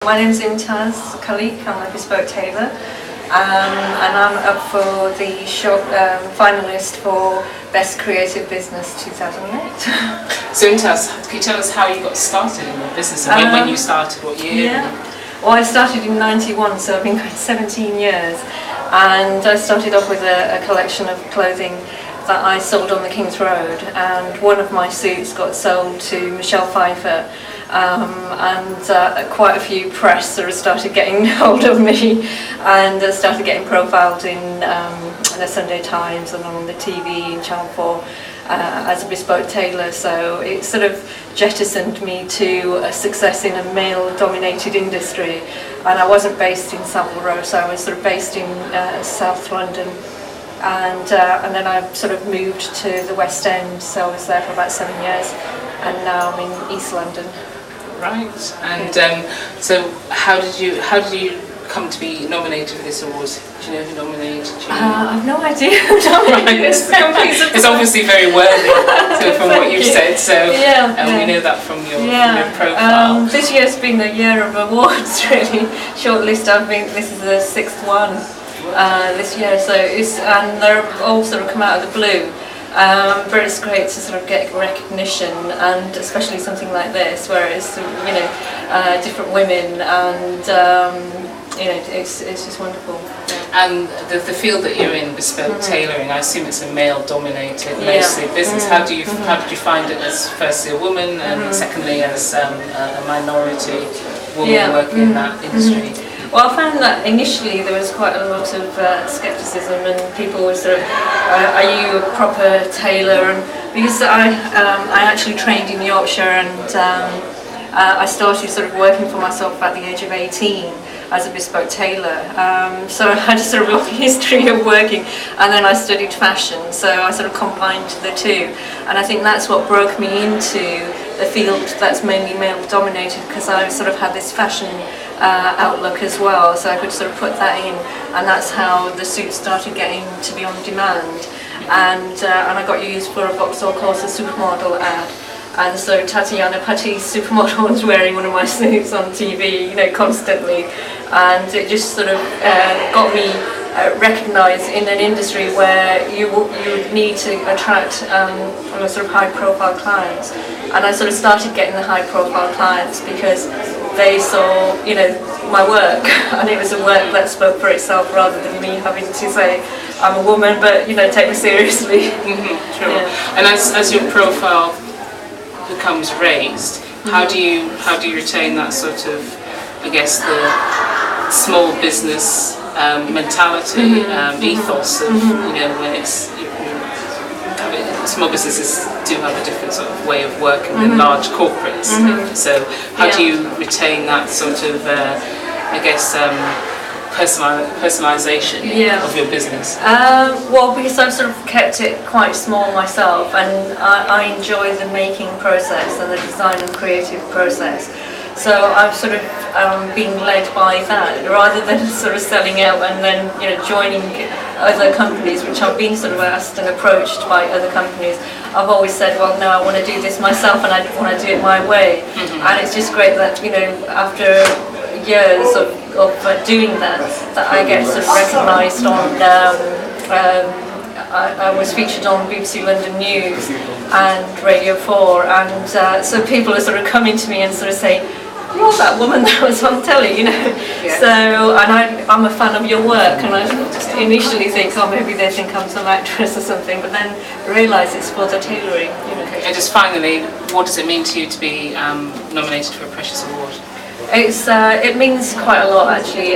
My name is Imtaz, Khaliq. I'm a Bespoke Tailor, and I'm up for the finalist for Best Creative Business 2008. So Imtaz, can you tell us how you got started in your business and when you started, what year? Yeah. Well, I started in '91, so I've been going 17 years, and I started off with a collection of clothing that I sold on the King's Road, and one of my suits got sold to Michelle Pfeiffer, and quite a few press sort of started getting hold of me, and started getting profiled in the Sunday Times and on the TV in Channel 4 as a bespoke tailor. So it sort of jettisoned me to a success in a male-dominated industry, and I wasn't based in Savile Row, so I was sort of based in South London. And then I sort of moved to the West End, so I was there for about 7 years, and now I'm in East London. Right. And so how did you come to be nominated for this award? Do you know who nominated you? I've no idea who nominated this. It's obviously very worthy from what you've said, so we know that from your profile. This year's been the year of awards, really. Shortlist, this is the 6th one this year, so and they're all sort of come out of the blue. But it's great to sort of get recognition, and especially something like this where it's different women, and it's just wonderful. Yeah. And the field that you're in, bespoke tailoring, I assume it's a male-dominated mostly business. How did you find it as firstly a woman and secondly as a minority woman working in that industry? Well, I found that initially there was quite a lot of scepticism, and people were sort of, are you a proper tailor? And because I actually trained in Yorkshire, and I started sort of working for myself at the age of 18 as a bespoke tailor. So I had a sort of long history of working, and then I studied fashion, so I sort of combined the two. And I think that's what broke me into the field that's mainly male dominated, because I sort of had this fashion outlook as well, so I could sort of put that in, and that's how the suits started getting to be on demand. And I got used for a Vauxhall Corsa supermodel ad, and so Tatiana Patti's supermodel was wearing one of my suits on TV, constantly, and it just sort of got me recognised in an industry where you would need to attract sort of high-profile clients. And I sort of started getting the high-profile clients because they saw, my work, and it was a work that spoke for itself rather than me having to say I'm a woman, but take me seriously. Sure. Yeah. And as your profile becomes raised, how do you retain that sort of, I guess, the small business mentality, ethos of when it's small businesses do have a different sort of way of working than large corporates. So how do you retain that sort of, I guess, personalisation of your business? Well, because I've sort of kept it quite small myself, and I enjoy the making process and the design and creative process. So I'm sort of being led by that, rather than sort of selling out and then joining other companies, which I've been sort of asked and approached by other companies. I've always said, well, no, I want to do this myself, and I want to do it my way. And it's just great that after years of doing that I get sort of recognised on. I was featured on BBC London News and Radio 4, and so people are sort of coming to me and sort of saying, you're that woman that was on telly, So, and I'm a fan of your work, and I initially think, oh, maybe they think I'm some actress or something, but then realise it's for the tailoring. Okay. And just finally, what does it mean to you to be nominated for a Precious Award? It means quite a lot, actually,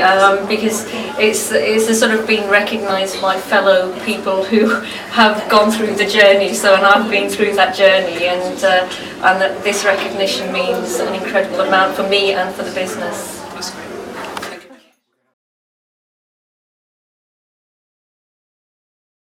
because it's a sort of being recognised by fellow people who have gone through the journey. So, and I've been through that journey, and that this recognition means an incredible amount for me and for the business.